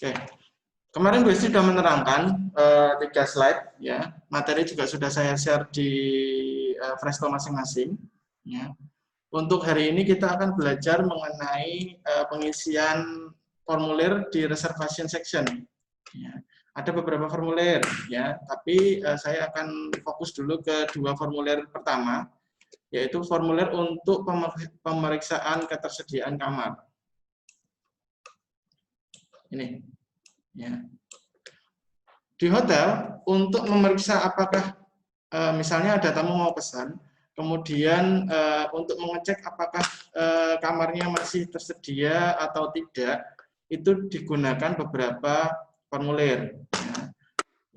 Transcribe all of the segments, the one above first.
Oke. Kemarin Bu sudah menerangkan 3 slide ya. Materi juga sudah saya share di Presto masing-masing ya. Untuk hari ini kita akan belajar mengenai pengisian formulir di reservation section ya. Ada beberapa formulir ya, tapi saya akan fokus dulu ke 2 formulir pertama, yaitu formulir untuk pemeriksaan ketersediaan kamar. Ini ya. Di hotel untuk memeriksa apakah misalnya ada tamu mau pesan, kemudian untuk mengecek apakah kamarnya masih tersedia atau tidak, itu digunakan beberapa formulir ya.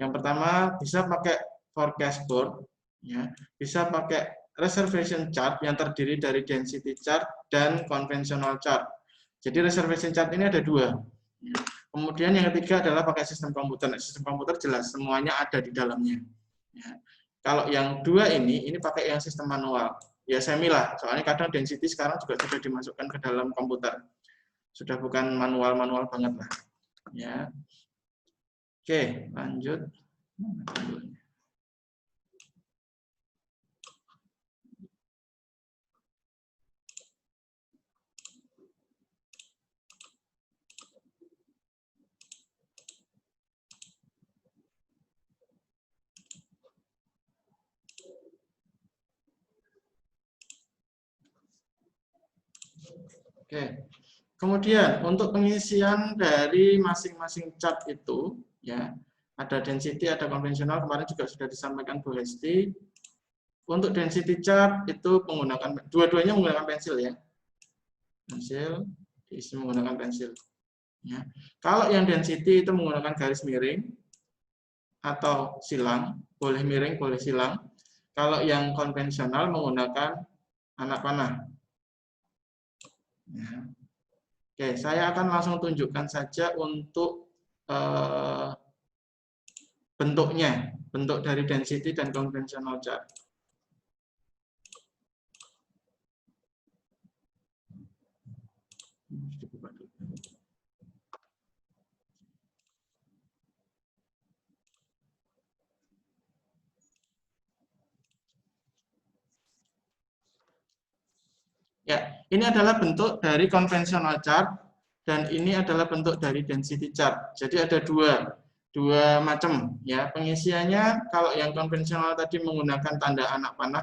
Yang pertama bisa pakai forecast board ya, bisa pakai reservation chart yang terdiri dari density chart dan conventional chart. Jadi reservation chart ini ada 2 ya. Kemudian yang ketiga adalah pakai sistem komputer. Sistem komputer jelas semuanya ada di dalamnya. Ya. Kalau yang 2 ini pakai yang sistem manual. Ya semi lah, soalnya kadang density sekarang juga sudah dimasukkan ke dalam komputer. Sudah bukan manual-manual banget lah. Ya. Oke, lanjut. Oke. Kemudian untuk pengisian dari masing-masing chart itu ya, ada density, ada konvensional, kemarin juga sudah disampaikan Bu Hesti. Untuk density chart itu menggunakan dua-duanya menggunakan pensil ya. Pensil, diisi menggunakan pensil. Ya. Kalau yang density itu menggunakan garis miring atau silang, boleh miring, boleh silang. Kalau yang konvensional menggunakan anak panah. Ya. Oke, saya akan langsung tunjukkan saja untuk bentuknya, bentuk dari density dan conventional chart. Ya, ini adalah bentuk dari conventional chart dan ini adalah bentuk dari density chart. Jadi ada dua macam ya pengisiannya. Kalau yang konvensional tadi menggunakan tanda anak panah,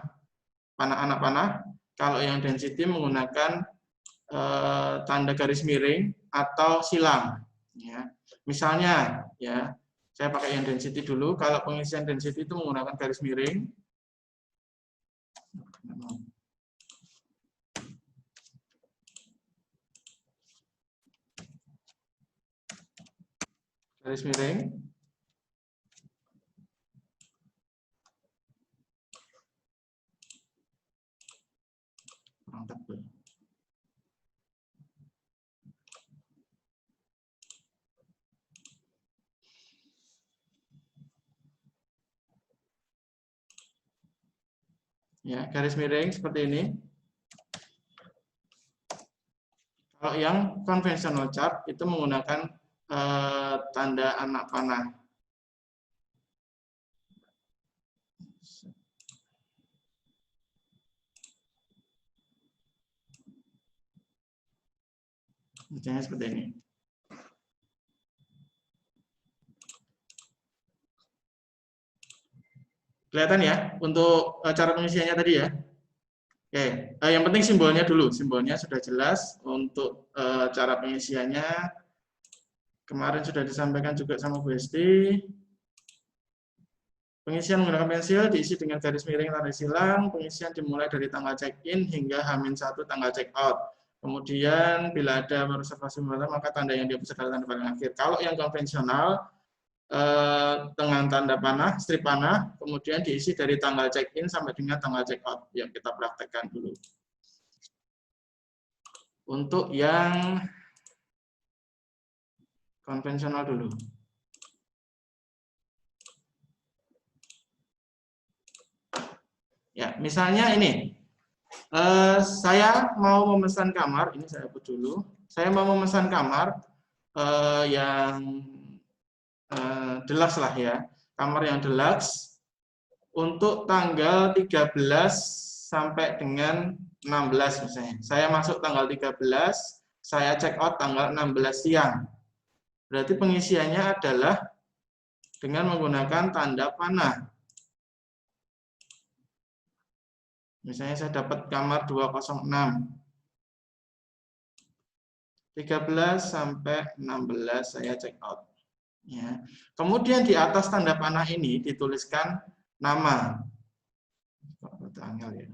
anak panah. Kalau yang density menggunakan tanda garis miring atau silang. Ya. Misalnya, ya saya pakai yang density dulu. Kalau pengisian density itu menggunakan garis miring. Garis miring. Kurang tebal. Ya, garis miring seperti ini. Kalau yang konvensional chart itu menggunakan tanda anak panah. Misalnya seperti ini. Kelihatan ya untuk cara pengisiannya tadi ya. Oke, yang penting simbolnya dulu. Simbolnya sudah jelas. Untuk cara pengisiannya kemarin sudah disampaikan juga sama Bu Hesti. Pengisian menggunakan pensil diisi dengan garis miring tanda silang. Pengisian dimulai dari tanggal check-in hingga H-1 tanggal check-out. Kemudian bila ada reservasi maka tanda yang dihapus adalah tanda paling akhir. Kalau yang konvensional dengan tanda panah, strip panah, kemudian diisi dari tanggal check-in sampai dengan tanggal check-out. Yang kita praktekkan dulu. Untuk yang konvensional dulu. Ya, misalnya ini. Saya mau memesan kamar, ini saya hapus dulu. Saya mau memesan kamar yang deluxe lah ya, kamar yang deluxe untuk tanggal 13 sampai dengan 16 misalnya. Saya masuk tanggal 13, saya check out tanggal 16 siang. Berarti pengisiannya adalah dengan menggunakan tanda panah. Misalnya saya dapat kamar 206. 13 sampai 16 saya check out. Ya. Kemudian di atas tanda panah ini dituliskan nama. Angel ya.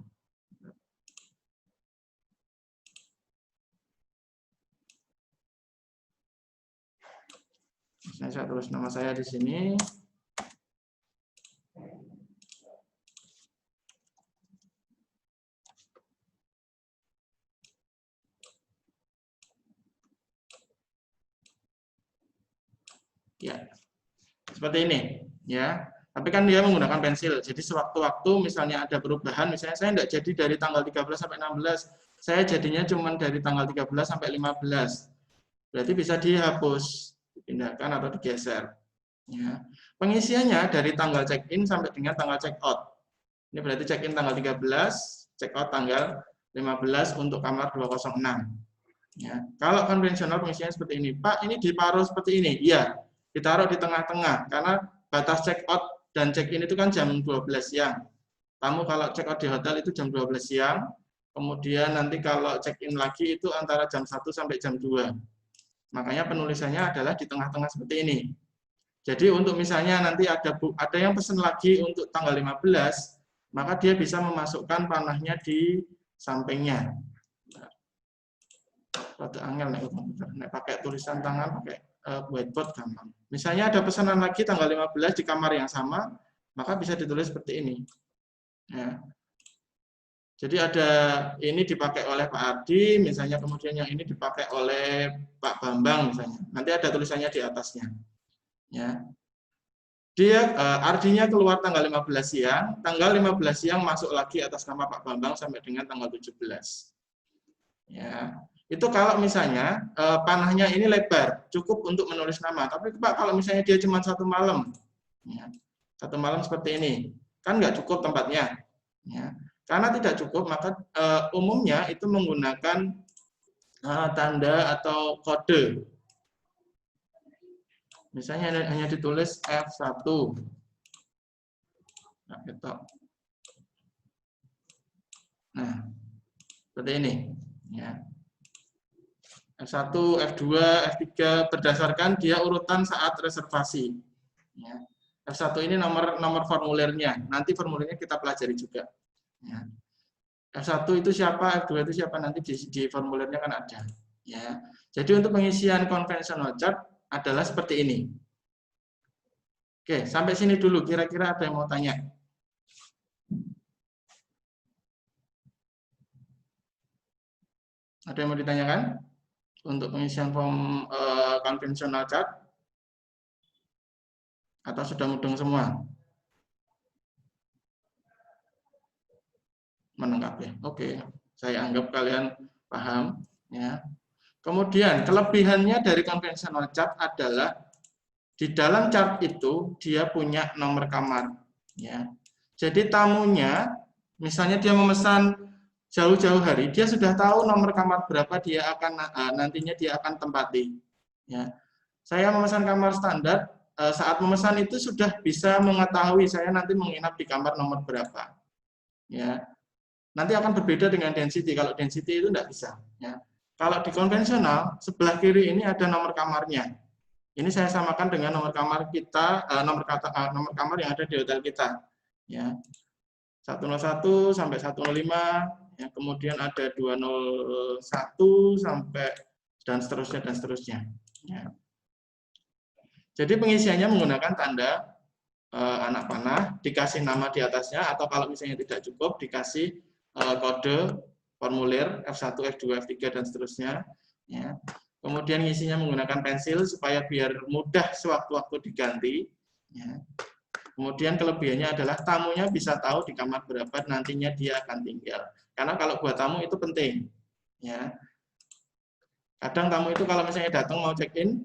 Saya tulis nama saya di sini. Ya, seperti ini. Ya, tapi kan dia menggunakan pensil. Jadi sewaktu-waktu misalnya ada perubahan, misalnya saya tidak jadi dari tanggal 13 sampai 16, saya jadinya cuma dari tanggal 13 sampai 15. Berarti bisa dihapus, dipindahkan atau digeser. Ya. Pengisiannya dari tanggal check-in sampai dengan tanggal check-out. Ini berarti check-in tanggal 13, check-out tanggal 15 untuk kamar 206. Ya. Kalau konvensional pengisiannya seperti ini. Pak, ini diparuh seperti ini. Iya, ditaruh di tengah-tengah. Karena batas check-out dan check-in itu kan jam 12 siang. Kamu kalau check-out di hotel itu jam 12 siang. Kemudian nanti kalau check-in lagi itu antara jam 1 sampai jam 2. Makanya penulisannya adalah di tengah-tengah seperti ini. Jadi untuk misalnya nanti ada yang pesan lagi untuk tanggal 15, maka dia bisa memasukkan panahnya di sampingnya. Rada angel nek pakai tulisan tangan, pakai whiteboard gampang. Misalnya ada pesanan lagi tanggal 15 di kamar yang sama, maka bisa ditulis seperti ini. Ya. Jadi ada ini dipakai oleh Pak Ardi, misalnya kemudian yang ini dipakai oleh Pak Bambang misalnya. Nanti ada tulisannya di atasnya. Ya. Dia Ardinya keluar tanggal 15 siang, tanggal 15 siang masuk lagi atas nama Pak Bambang sampai dengan tanggal 17. Ya. Itu kalau misalnya panahnya ini lebar, cukup untuk menulis nama. Tapi Pak, kalau misalnya dia cuma satu malam, ya, satu malam seperti ini, kan nggak cukup tempatnya. Ya. Karena tidak cukup, maka umumnya itu menggunakan tanda atau kode. Misalnya hanya ditulis F1. Nah, seperti ini. Ya. F1, F2, F3 berdasarkan dia urutan saat reservasi. Ya. F1 ini nomor formulirnya. Nanti formulirnya kita pelajari juga. Ya. F1 itu siapa, F2 itu siapa, nanti di formulirnya kan ada. Ya. Jadi untuk pengisian konvensional chart adalah seperti ini. Oke, sampai sini dulu. Kira-kira ada yang mau tanya? Ada yang mau ditanyakan? Untuk pengisian form konvensional chart? Atau sudah mudeng semua? Menangkap ya. Oke, saya anggap kalian paham. Ya. Kemudian kelebihannya dari konvensional chart adalah di dalam chart itu dia punya nomor kamar. Ya. Jadi tamunya, misalnya dia memesan jauh-jauh hari, dia sudah tahu nomor kamar berapa dia akan nantinya dia akan tempati. Ya. Saya memesan kamar standar, saat memesan itu sudah bisa mengetahui saya nanti menginap di kamar nomor berapa. Ya. Nanti akan berbeda dengan density. Kalau density itu tidak bisa. Ya. Kalau di konvensional, sebelah kiri ini ada nomor kamarnya. Ini saya samakan dengan nomor kamar kita, nomor kamar yang ada di hotel kita. Ya. 101 sampai 105, ya, kemudian ada 201 sampai dan seterusnya. Ya. Jadi pengisiannya menggunakan tanda anak panah, dikasih nama di atasnya, atau kalau misalnya tidak cukup, dikasih kode formulir F1, F2, F3 dan seterusnya. Ya. Kemudian ngisinya menggunakan pensil supaya biar mudah sewaktu-waktu diganti. Ya. Kemudian kelebihannya adalah tamunya bisa tahu di kamar berapa nantinya dia akan tinggal. Karena kalau buat tamu itu penting. Ya. Kadang tamu itu kalau misalnya datang mau check-in,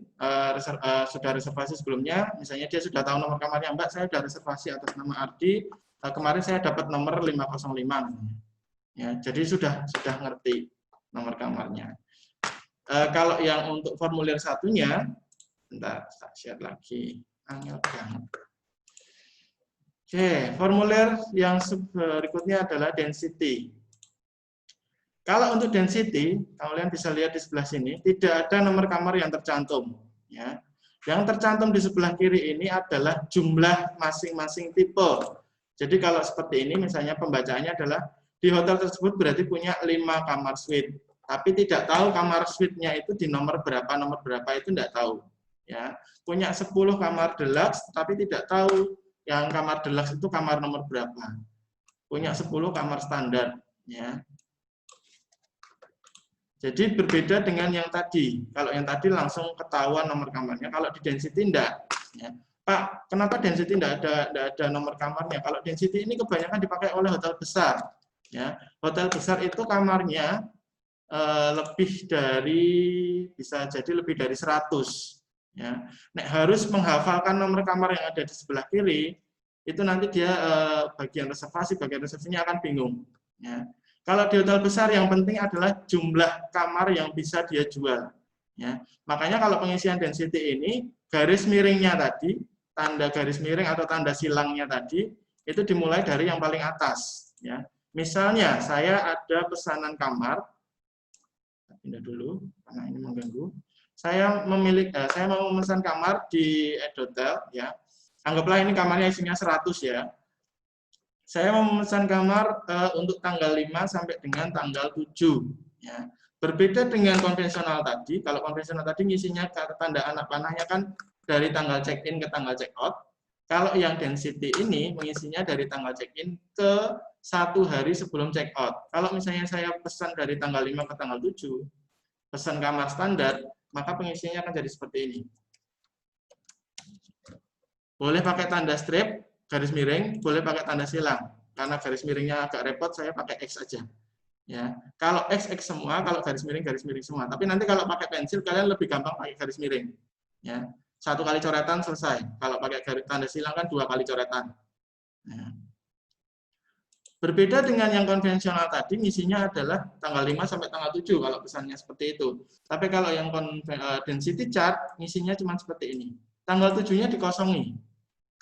sudah reservasi sebelumnya, misalnya dia sudah tahu nomor kamarnya, Mbak, saya sudah reservasi atas nama Ardi, kemarin saya dapat nomor 505. Ya, jadi sudah ngerti nomor kamarnya. Kalau yang untuk formulir satunya, bentar, tak share lagi. Angel banget. Oke, formulir yang berikutnya adalah density. Kalau untuk density, kalian bisa lihat di sebelah sini, tidak ada nomor kamar yang tercantum. Ya. Yang tercantum di sebelah kiri ini adalah jumlah masing-masing tipe. Jadi kalau seperti ini, misalnya pembacaannya adalah, di hotel tersebut berarti punya 5 kamar suite. Tapi tidak tahu kamar suite-nya itu di nomor berapa itu tidak tahu. Ya. Punya 10 kamar deluxe, tapi tidak tahu yang kamar deluxe itu kamar nomor berapa. Punya 10 kamar standar. Ya. Jadi berbeda dengan yang tadi. Kalau yang tadi langsung ketahuan nomor kamarnya. Kalau di density enggak. Ya. Pak, kenapa density enggak ada nomor kamarnya? Kalau density ini kebanyakan dipakai oleh hotel besar. Ya. Hotel besar itu kamarnya lebih dari, bisa jadi lebih dari 100. Ya. Nek harus menghafalkan nomor kamar yang ada di sebelah kiri, itu nanti dia bagian resepsinya akan bingung. Ya. Kalau di hotel besar yang penting adalah jumlah kamar yang bisa dia jual. Ya. Makanya kalau pengisian density ini, garis miringnya tadi, tanda garis miring atau tanda silangnya tadi, itu dimulai dari yang paling atas. Ya. Misalnya saya ada pesanan kamar, pindah dulu karena ini mengganggu. Saya mau memesan kamar di Edotel, ya. Anggaplah ini kamarnya isinya 100 ya. Saya memesan kamar untuk tanggal 5 sampai dengan tanggal 7. Ya. Berbeda dengan konvensional tadi, kalau konvensional tadi ngisinya tanda anak panahnya kan dari tanggal check-in ke tanggal check-out. Kalau yang density ini mengisinya dari tanggal check-in ke 1 hari sebelum check-out. Kalau misalnya saya pesan dari tanggal 5 ke tanggal 7, pesan kamar standar, maka pengisinya akan jadi seperti ini. Boleh pakai tanda strip, garis miring, boleh pakai tanda silang. Karena garis miringnya agak repot, saya pakai X aja. Ya, kalau X semua, kalau garis miring semua. Tapi nanti kalau pakai pensil, kalian lebih gampang pakai garis miring. Ya, 1 kali coretan selesai. Kalau pakai tanda silang kan 2 kali coretan. Ya. Berbeda dengan yang konvensional tadi, misinya adalah tanggal 5 sampai tanggal 7 kalau pesannya seperti itu. Tapi kalau yang density chart, misinya cuma seperti ini. Tanggal 7-nya dikosongi.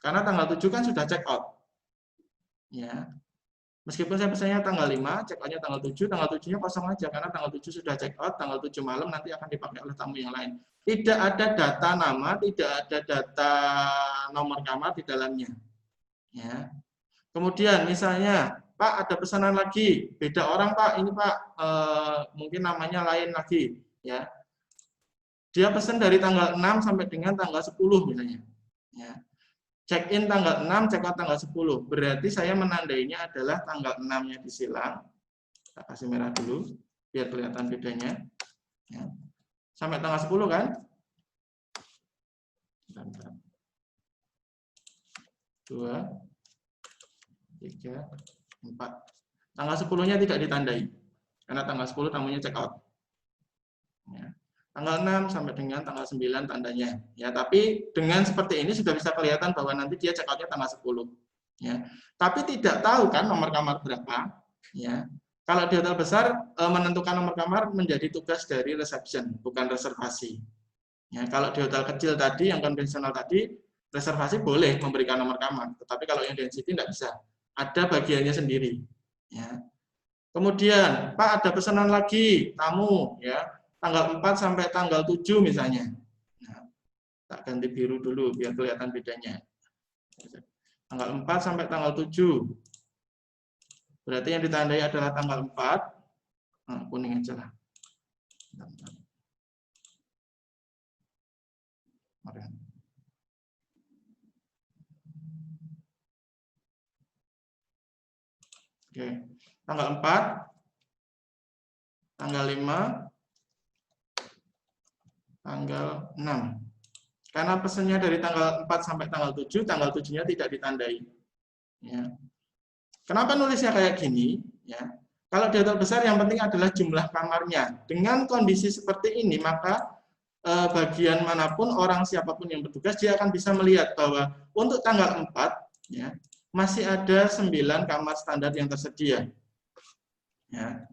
Karena tanggal 7 kan sudah check out. Ya. Meskipun saya pesannya tanggal 5, check out-nya tanggal 7, tanggal 7-nya kosong aja karena tanggal 7 sudah check out, tanggal 7 malam nanti akan dipakai oleh tamu yang lain. Tidak ada data nama, tidak ada data nomor kamar di dalamnya. Ya. Kemudian misalnya, Pak ada pesanan lagi, beda orang Pak, ini Pak mungkin namanya lain lagi. Ya. Dia pesan dari tanggal 6 sampai dengan tanggal 10 misalnya. Ya. Check-in tanggal 6, check-out tanggal 10. Berarti saya menandainya adalah tanggal 6-nya disilang. Kita kasih merah dulu, biar kelihatan bedanya. Ya. Sampai tanggal 10 kan? 2, 3, 4. Tanggal 10-nya tidak ditandai. Karena tanggal 10 tamunya check-out. Ya. Tanggal 6 sampai dengan tanggal 9 tandanya. Ya, tapi dengan seperti ini sudah bisa kelihatan bahwa nanti dia check out-nya tanggal 10. Ya. Tapi tidak tahu kan nomor kamar berapa. Ya. Kalau di hotel besar, menentukan nomor kamar menjadi tugas dari reception, bukan reservasi. Ya, kalau di hotel kecil tadi, yang konvensional tadi, reservasi boleh memberikan nomor kamar. Tetapi kalau yang density tidak bisa. Ada bagiannya sendiri. Ya. Kemudian, Pak ada pesanan lagi, tamu. Ya. Tanggal 4 sampai tanggal 7 misalnya. Nah, tak ganti biru dulu biar kelihatan bedanya. Tanggal 4 sampai tanggal 7. Berarti yang ditandai adalah tanggal 4. Nah, kuning aja lah. Oke. Tanggal 4, tanggal 5, tanggal 6. Karena pesannya dari tanggal 4 sampai tanggal 7, tanggal 7-nya tidak ditandai. Ya. Kenapa nulisnya kayak gini? Ya. Kalau di hotel besar yang penting adalah jumlah kamarnya. Dengan kondisi seperti ini, maka bagian manapun orang siapapun yang bertugas, dia akan bisa melihat bahwa untuk tanggal 4, ya, masih ada 9 kamar standar yang tersedia. Ya.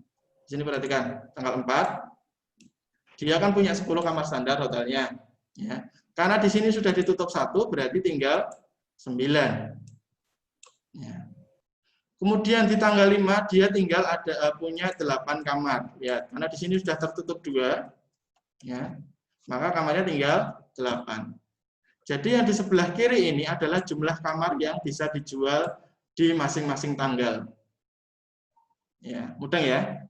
Di sini perhatikan, tanggal 4, dia kan punya 10 kamar standar hotelnya. Ya. Karena di sini sudah ditutup 1, berarti tinggal 9. Ya. Kemudian di tanggal 5 dia tinggal punya 8 kamar, ya, karena di sini sudah tertutup 2, ya, maka kamarnya tinggal 8. Jadi yang di sebelah kiri ini adalah jumlah kamar yang bisa dijual di masing-masing tanggal. Ya, mudah ya.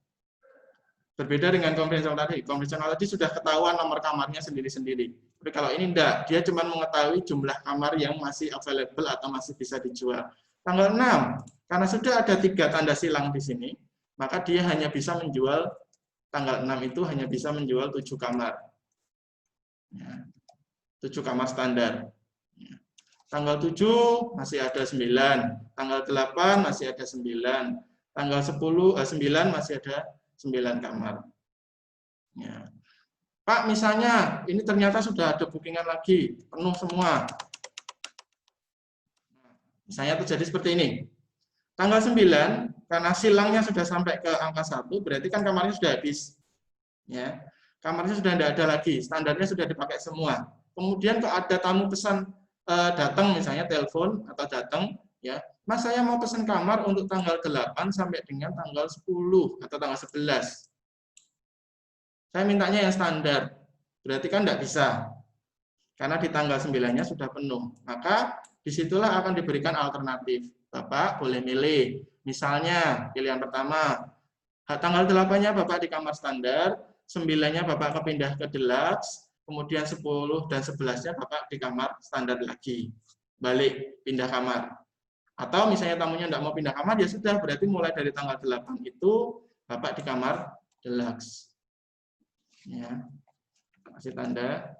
Berbeda dengan konvensional tadi. Konvensional tadi sudah ketahuan nomor kamarnya sendiri-sendiri. Tapi kalau ini enggak, dia cuma mengetahui jumlah kamar yang masih available atau masih bisa dijual. Tanggal 6, karena sudah ada 3 tanda silang di sini, maka dia hanya bisa menjual, tanggal 6 itu hanya bisa menjual 7 kamar. Ya, 7 kamar standar. Ya. Tanggal 7 masih ada 9, tanggal 8 masih ada 9, tanggal 9 masih ada 9 kamar. Ya. Pak, misalnya ini ternyata sudah ada bookingan lagi, penuh semua. Misalnya terjadi seperti ini. Tanggal 9, karena silangnya sudah sampai ke angka 1, berarti kan kamarnya sudah habis. Ya. Kamarnya sudah tidak ada lagi, standarnya sudah dipakai semua. Kemudian kalau ada tamu pesan datang, misalnya telepon atau datang, ya, Mas, saya mau pesan kamar untuk tanggal 8 sampai dengan tanggal 10 atau tanggal 11. Saya mintanya yang standar, berarti kan tidak bisa. Karena di tanggal 9-nya sudah penuh. Maka disitulah akan diberikan alternatif. Bapak boleh milih. Misalnya, pilihan pertama, tanggal 8-nya Bapak di kamar standar, 9-nya Bapak kepindah ke deluxe, kemudian 10 dan 11-nya Bapak di kamar standar lagi. Balik, pindah kamar. Atau misalnya tamunya tidak mau pindah kamar, ya sudah, berarti mulai dari tanggal 8 itu Bapak di kamar deluxe. Ya, kasih tanda.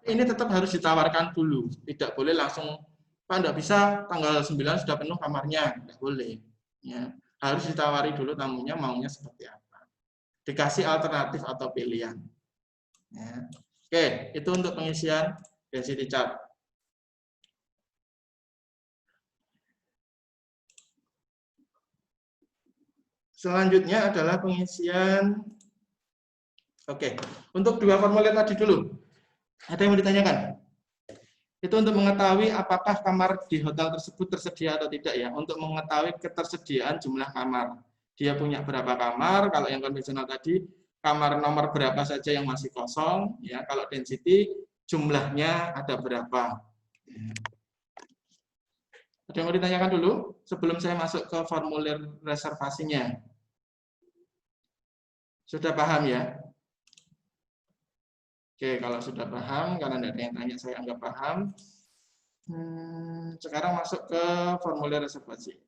Ini tetap harus ditawarkan dulu, tidak boleh langsung, Pak, tidak bisa, tanggal 9 sudah penuh kamarnya, tidak boleh. Ya, harus ditawari dulu tamunya maunya seperti apa. Dikasih alternatif atau pilihan. Ya. Oke, itu untuk pengisian density chart. Selanjutnya adalah pengisian. Oke, untuk 2 formulir tadi dulu. Ada yang mau ditanyakan? Itu untuk mengetahui apakah kamar di hotel tersebut tersedia atau tidak ya. Untuk mengetahui ketersediaan jumlah kamar. Dia punya berapa kamar, kalau yang konvensional tadi, kamar nomor berapa saja yang masih kosong. Ya, kalau density, jumlahnya ada berapa. Ada yang mau ditanyakan dulu sebelum saya masuk ke formulir reservasinya? Sudah paham ya? Oke, kalau sudah paham, karena tidak ada yang tanya, saya anggap paham. Sekarang masuk ke formulir reservasi.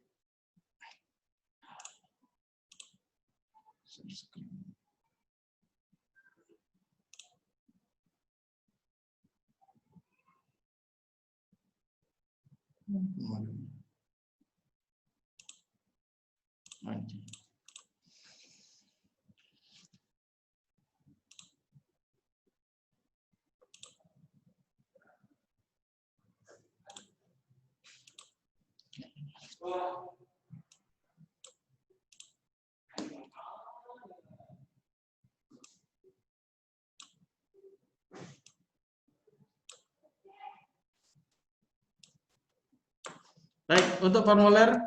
Baik, untuk formulir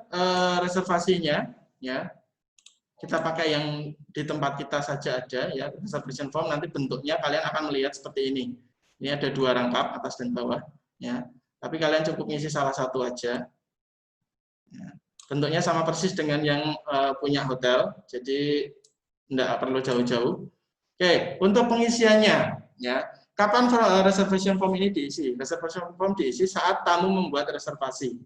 reservasinya, ya kita pakai yang di tempat kita saja aja, ya reservation form. Nanti bentuknya kalian akan melihat seperti ini. Ini ada 2 rangkap atas dan bawah, ya. Tapi kalian cukup ngisi salah satu aja. Ya. Bentuknya sama persis dengan yang punya hotel, jadi tidak perlu jauh-jauh. Oke, untuk pengisiannya, ya. Kapan reservation form ini diisi? Reservation form diisi saat tamu membuat reservasi.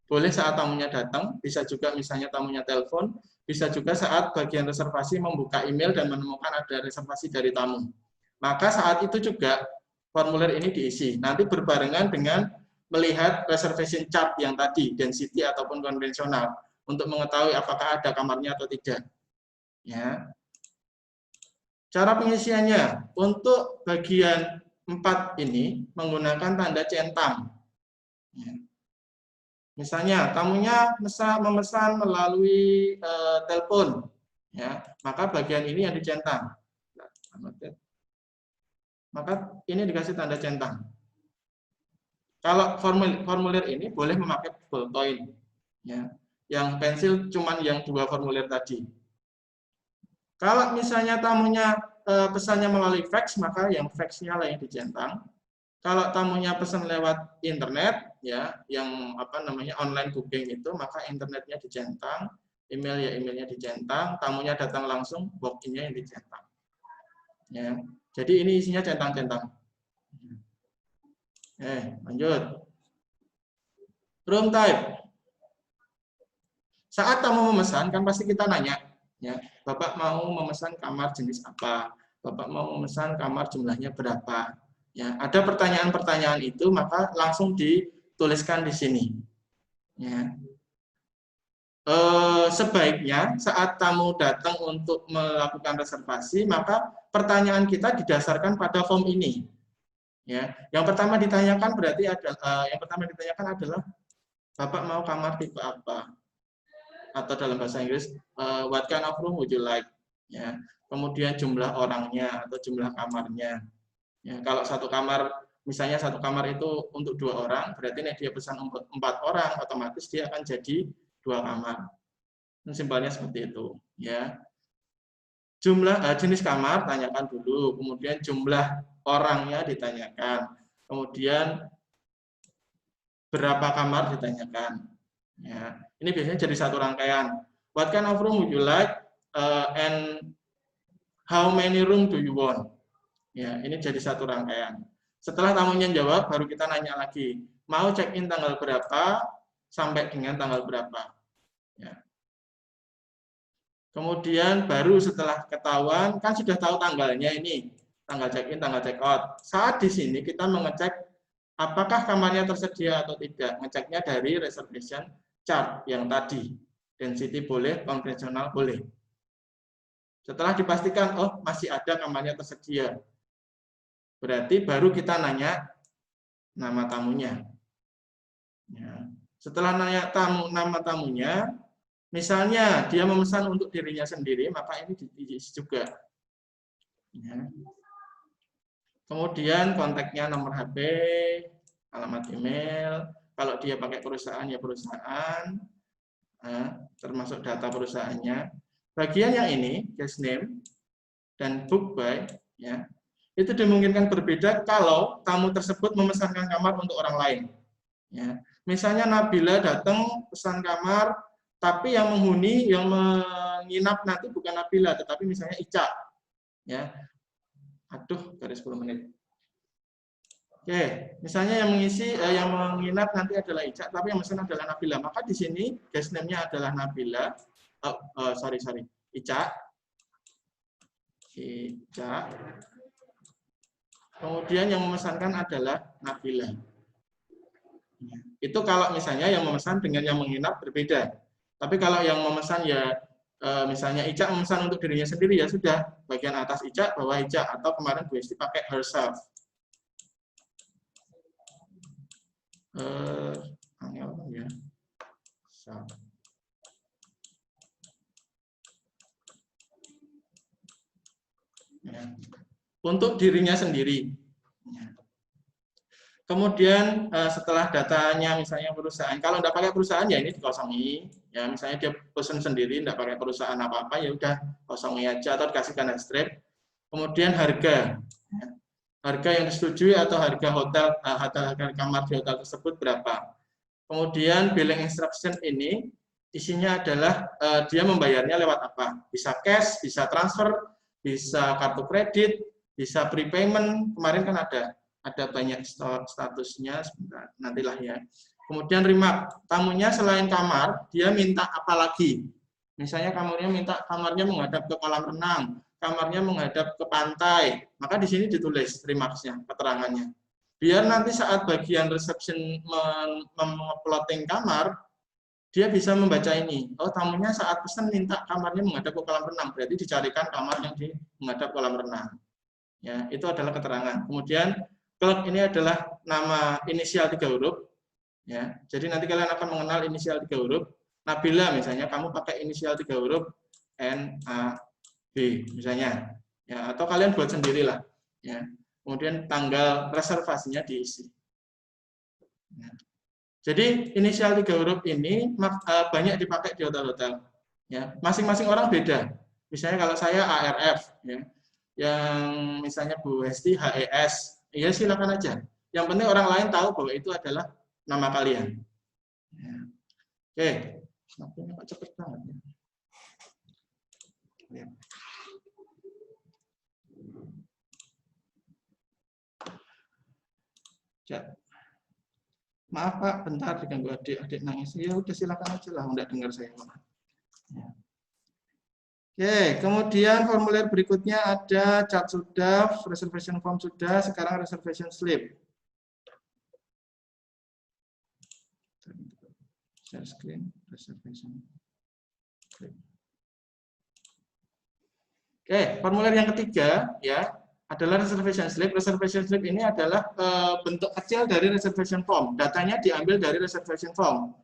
Boleh saat tamunya datang, bisa juga misalnya tamunya telepon, bisa juga saat bagian reservasi membuka email dan menemukan ada reservasi dari tamu. Maka saat itu juga formulir ini diisi. Nanti berbarengan dengan melihat reservation chart yang tadi, density ataupun konvensional, untuk mengetahui apakah ada kamarnya atau tidak. Ya. Cara pengisiannya, untuk bagian 4 ini menggunakan tanda centang. Ya. Misalnya tamunya memesan melalui telepon, ya, maka bagian ini yang dicentang. Maka ini dikasih tanda centang. Kalau formulir ini boleh memakai ballpoint, ya. Yang pensil cuman yang 2 formulir tadi. Kalau misalnya tamunya pesannya melalui fax, maka yang faxnya lah yang dicentang. Kalau tamunya pesan lewat internet, ya, yang online booking itu, maka internetnya dicentang, emailnya dicentang, tamunya datang langsung, walk-in-nya yang dicentang. Ya, jadi ini isinya centang-centang. Lanjut. Room type. Saat tamu memesan, kan pasti kita nanya, ya, Bapak mau memesan kamar jenis apa? Bapak mau memesan kamar jumlahnya berapa? Ya, ada pertanyaan-pertanyaan itu, maka langsung dituliskan di sini. Ya. Sebaiknya saat tamu datang untuk melakukan reservasi, maka pertanyaan kita didasarkan pada form ini. Ya, yang pertama ditanyakan adalah Bapak mau kamar tipe apa? Atau dalam bahasa Inggris, what kind of room would you like? Ya, kemudian jumlah orangnya atau jumlah kamarnya. Ya, kalau satu kamar, misalnya satu kamar itu untuk 2 orang, berarti dia pesan 4 orang, otomatis dia akan jadi 2 kamar. Simpelnya seperti itu. Ya. Jumlah jenis kamar tanyakan dulu, kemudian jumlah orangnya ditanyakan, kemudian berapa kamar ditanyakan. Ya, ini biasanya jadi satu rangkaian. What kind of room would you like and how many room do you want? Ya, ini jadi satu rangkaian. Setelah tamunya jawab, baru kita nanya lagi, mau check-in tanggal berapa sampai dengan tanggal berapa. Ya. Kemudian baru setelah ketahuan, kan sudah tahu tanggalnya ini, tanggal check-in, tanggal check-out. Saat di sini kita mengecek apakah kamarnya tersedia atau tidak. Ngeceknya dari reservation chart yang tadi. Density boleh, konvensional boleh. Setelah dipastikan, oh masih ada kamarnya tersedia. Berarti baru kita nanya nama tamunya. Ya. Setelah nanya nama tamunya, misalnya dia memesan untuk dirinya sendiri, maka ini diisi juga. Ya. Kemudian kontaknya, nomor HP, alamat email. Kalau dia pakai perusahaan, ya perusahaan, termasuk data perusahaannya. Bagian yang ini, guest name dan book by, ya, itu dimungkinkan berbeda kalau tamu tersebut memesankan kamar untuk orang lain. Ya. Misalnya Nabila datang pesan kamar, tapi yang menghuni, yang menginap nanti bukan Nabila, tetapi misalnya Ica. Ya. Aduh, garis 10 menit. Oke, misalnya yang menginap nanti adalah Ica, tapi yang pesan adalah Nabila. Maka di sini guest name-nya adalah Nabila. Ica. Kemudian yang memesankan adalah Nabila. Itu kalau misalnya yang memesan dengan yang menginap berbeda. Tapi kalau yang memesan ya misalnya Ica memesan untuk dirinya sendiri, ya sudah, bagian atas Ica, bawah Ica, atau kemarin Bu Esti pakai herself. Ya. Ya. Untuk dirinya sendiri. Kemudian setelah datanya misalnya perusahaan, kalau tidak pakai perusahaan ya ini dikosongi. Ya misalnya dia pesan sendiri, tidak pakai perusahaan apa-apa, ya udah kosongi aja atau dikasihkan strip. Kemudian harga. Ya. Harga yang disetujui atau harga hotel, harga kamar di hotel tersebut berapa. Kemudian billing instruction ini isinya adalah dia membayarnya lewat apa. Bisa cash, bisa transfer, bisa kartu kredit, bisa prepayment. Kemarin kan ada banyak statusnya, sebentar, nantilah ya. Kemudian remark, tamunya selain kamar, dia minta apa lagi. Misalnya kamarnya menghadap ke kolam renang, kamarnya menghadap ke pantai, maka di sini ditulis remarks-nya, keterangannya. Biar nanti saat bagian reception menguploading kamar, dia bisa membaca ini. Oh, tamunya saat pesan minta kamarnya menghadap ke kolam renang, berarti dicarikan kamar yang menghadap kolam renang. Ya, itu adalah keterangan. Kemudian Cloud ini adalah nama inisial 3 huruf. Ya, jadi nanti kalian akan mengenal inisial 3 huruf. Nabila misalnya, kamu pakai inisial 3 huruf N A B misalnya. Ya, atau kalian buat sendirilah. Ya. Kemudian tanggal reservasinya diisi. Ya. Jadi inisial 3 huruf ini banyak dipakai di hotel-hotel. Ya, masing-masing orang beda. Misalnya kalau saya ARF, ya. Yang misalnya Bu Hesti HES, ya silakan aja. Yang penting orang lain tahu bahwa itu adalah nama kalian. Ya. Oke, waktunya kok cepet banget ya. Ya. Chat. Maaf Pak, bentar diganggu adik nangis. Ya udah silakan aja lah, enggak dengar saya. Ya. Oke, kemudian formulir berikutnya ada chat sudah, reservation form sudah, sekarang reservation slip. Share screen, reservation slip. Oke, formulir yang ketiga ya adalah reservation slip. Reservation slip ini adalah bentuk kecil dari reservation form. Datanya diambil dari reservation form.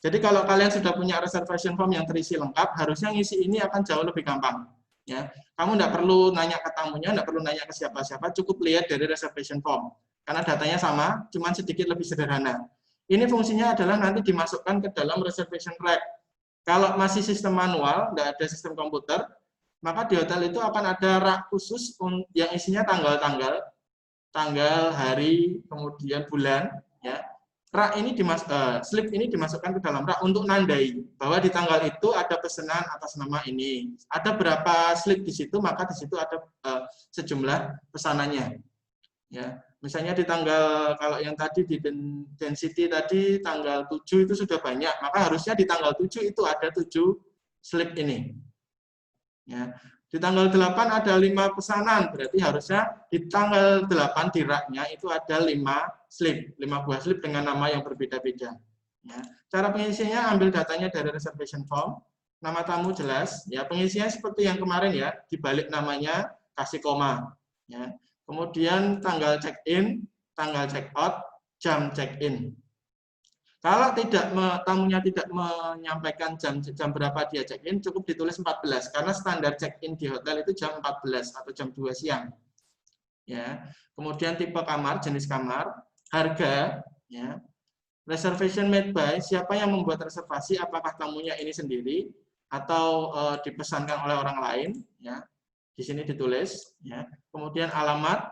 Jadi kalau kalian sudah punya reservation form yang terisi lengkap, harusnya ngisi ini akan jauh lebih gampang. Ya, kamu tidak perlu nanya ke tamunya, tidak perlu nanya ke siapa-siapa, cukup lihat dari reservation form. Karena datanya sama, cuman sedikit lebih sederhana. Ini fungsinya adalah nanti dimasukkan ke dalam reservation rack. Kalau masih sistem manual, tidak ada sistem komputer, maka di hotel itu akan ada rak khusus yang isinya tanggal-tanggal, tanggal, hari, kemudian bulan. Ya. Rak ini slip ini dimasukkan ke dalam rak untuk nandai bahwa di tanggal itu ada pesanan atas nama ini. Ada berapa slip di situ, maka di situ ada sejumlah pesanannya. Ya, misalnya di tanggal, kalau yang tadi di density tadi tanggal 7 itu sudah banyak, maka harusnya di tanggal 7 itu ada 7 slip ini. Ya. Di tanggal 8 ada 5 pesanan, berarti harusnya di tanggal 8 di raknya itu ada 5 slip, 5 buah slip dengan nama yang berbeda-beda. Ya. Cara pengisiannya ambil datanya dari reservation form, nama tamu jelas, ya pengisiannya seperti yang kemarin ya, dibalik namanya kasih koma. Ya. Kemudian tanggal check-in, tanggal check-out, jam check-in. Kalau tamunya tidak menyampaikan jam berapa dia check-in, cukup ditulis 14 karena standar check-in di hotel itu jam 14 atau jam 2 siang. Ya. Kemudian tipe kamar, jenis kamar, harga, ya. Reservation made by, siapa yang membuat reservasi, apakah tamunya ini sendiri atau dipesankan oleh orang lain, ya. Di sini ditulis, ya. Kemudian alamat,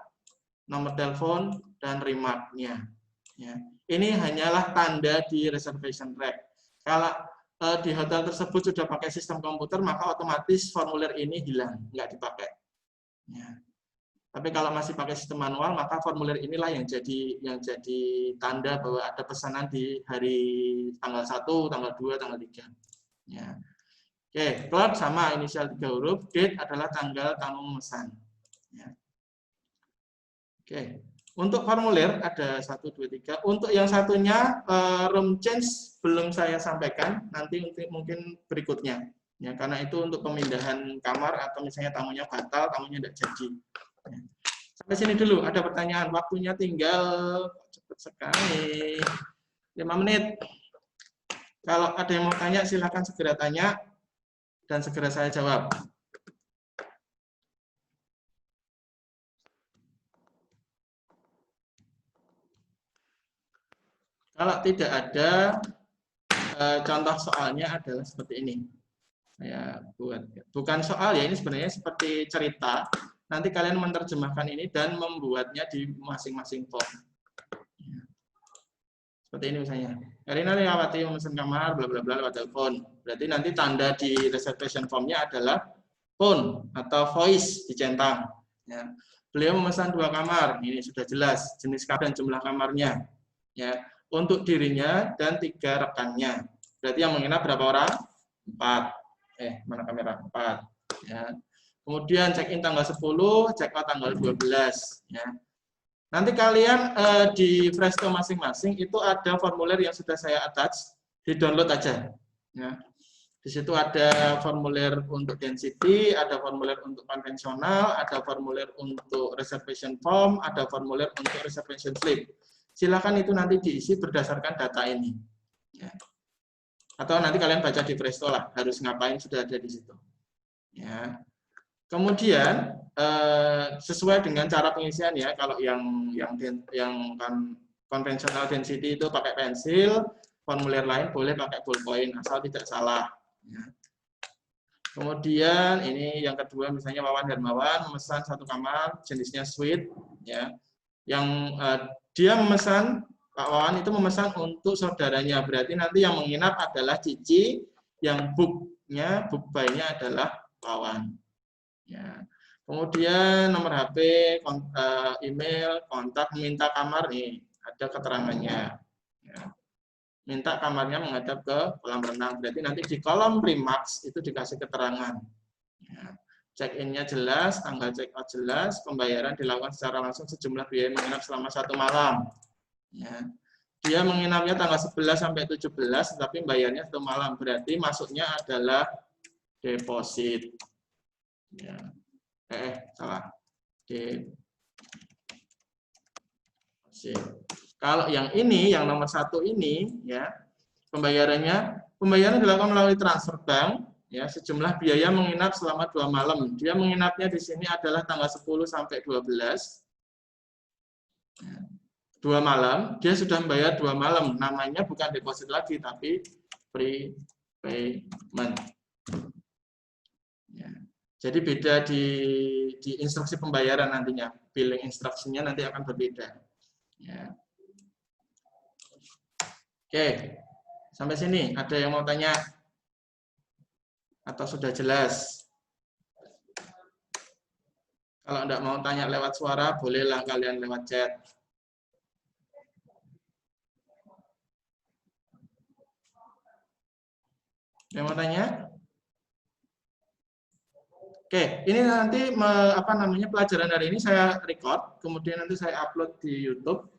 nomor telepon dan remarknya, ya. Ini hanyalah tanda di reservation rack. Kalau di hotel tersebut sudah pakai sistem komputer, maka otomatis formulir ini hilang, nggak dipakai. Ya. Tapi kalau masih pakai sistem manual, maka formulir inilah yang jadi tanda bahwa ada pesanan di hari tanggal 1, tanggal 2, tanggal 3. Ya. Oke, plot sama inisial 3 huruf, date adalah tanggal tamu memesan. Ya. Oke. Untuk formulir ada 1, 2, 3. Untuk yang satunya room change belum saya sampaikan, nanti mungkin berikutnya. Ya, karena itu untuk pemindahan kamar atau misalnya tamunya batal, tamunya tidak jadi. Ya. Sampai sini dulu. Ada pertanyaan. Waktunya tinggal cepat sekali. 5 menit. Kalau ada yang mau tanya, silakan segera tanya dan segera saya jawab. Kalau tidak ada, contoh soalnya adalah seperti ini. Saya buat, bukan soal ya, ini sebenarnya seperti cerita. Nanti kalian menerjemahkan ini dan membuatnya di masing-masing form. Seperti ini misalnya. Karina Liawati memesan kamar, bla bla bla lewat telepon. Berarti nanti tanda di reservation formnya adalah phone atau voice dicentang. Ya. Beliau memesan 2 kamar, ini sudah jelas jenis kamar dan jumlah kamarnya. Ya. Untuk dirinya dan 3 rekannya. Berarti yang menginap berapa orang? 4. Mana kamera? 4. Ya. Kemudian check-in tanggal 10, check-out tanggal 12. Ya. Nanti kalian di Presto masing-masing itu ada formulir yang sudah saya attach, di-download aja. Ya. Di situ ada formulir untuk density, ada formulir untuk konvensional, ada formulir untuk reservation form, ada formulir untuk reservation slip. Silakan itu nanti diisi berdasarkan data ini. Ya. Atau nanti kalian baca di Presto lah, harus ngapain sudah ada di situ. Ya. Kemudian sesuai dengan cara pengisian ya, kalau yang konvensional density itu pakai pensil, formulir lain boleh pakai ballpoint asal tidak salah. Ya. Kemudian ini yang kedua, misalnya Wawan Hermawan memesan 1 kamar jenisnya suite, ya, yang dia memesan, Pak Wawan itu memesan untuk saudaranya, berarti nanti yang menginap adalah Cici, yang book by-nya adalah Wawan. Ya. Kemudian nomor HP, email, kontak, minta kamar nih, ada keterangannya. Ya. Minta kamarnya menghadap ke kolam renang. Berarti nanti di kolom remarks itu dikasih keterangan. Ya. Check-in-nya jelas, tanggal check-out jelas, pembayaran dilakukan secara langsung sejumlah biaya menginap selama 1 malam. Ya. Dia menginapnya tanggal 11 sampai 17, tapi bayarnya 1 malam. Berarti masuknya adalah deposit. Ya. Salah. Deposit. Kalau yang ini, yang nomor 1 ini, ya, pembayaran dilakukan melalui transfer bank, ya, sejumlah biaya menginap selama 2 malam. Dia menginapnya di sini adalah tanggal 10 sampai 12. 2 malam, dia sudah membayar 2 malam. Namanya bukan deposit lagi, tapi prepayment. Ya. Jadi beda di instruksi pembayaran nantinya, billing instruksinya nanti akan berbeda. Ya. Oke, sampai sini ada yang mau tanya? Atau sudah jelas? Kalau enggak mau tanya lewat suara, bolehlah kalian lewat chat. Yang mau tanya? Oke, ini nanti pelajaran hari ini saya record, kemudian nanti saya upload di YouTube.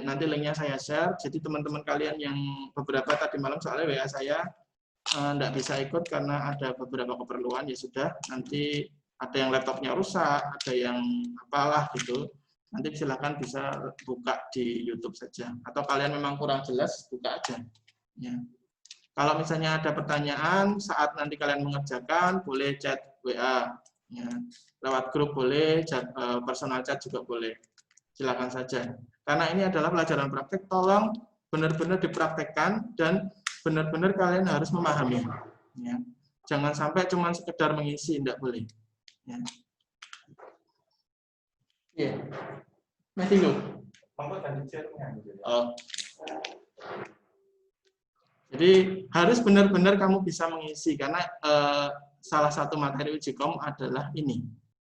Nanti linknya saya share. Jadi teman-teman kalian yang beberapa tadi malam soalnya WA saya enggak bisa ikut karena ada beberapa keperluan, ya sudah. Nanti ada yang laptopnya rusak, ada yang apalah gitu. Nanti silakan bisa buka di YouTube saja. Atau kalian memang kurang jelas, buka aja. Ya. Kalau misalnya ada pertanyaan saat nanti kalian mengerjakan, boleh chat WA, ya. Lewat grup boleh, personal chat juga boleh. Silakan saja. Karena ini adalah pelajaran praktek, tolong benar-benar dipraktekkan dan benar-benar kalian harus memahami. Ya. Jangan sampai cuma sekedar mengisi, tidak boleh. Ya. Iya. Masih dulu. Oh. Jadi harus benar-benar kamu bisa mengisi karena salah satu materi uji kom adalah ini.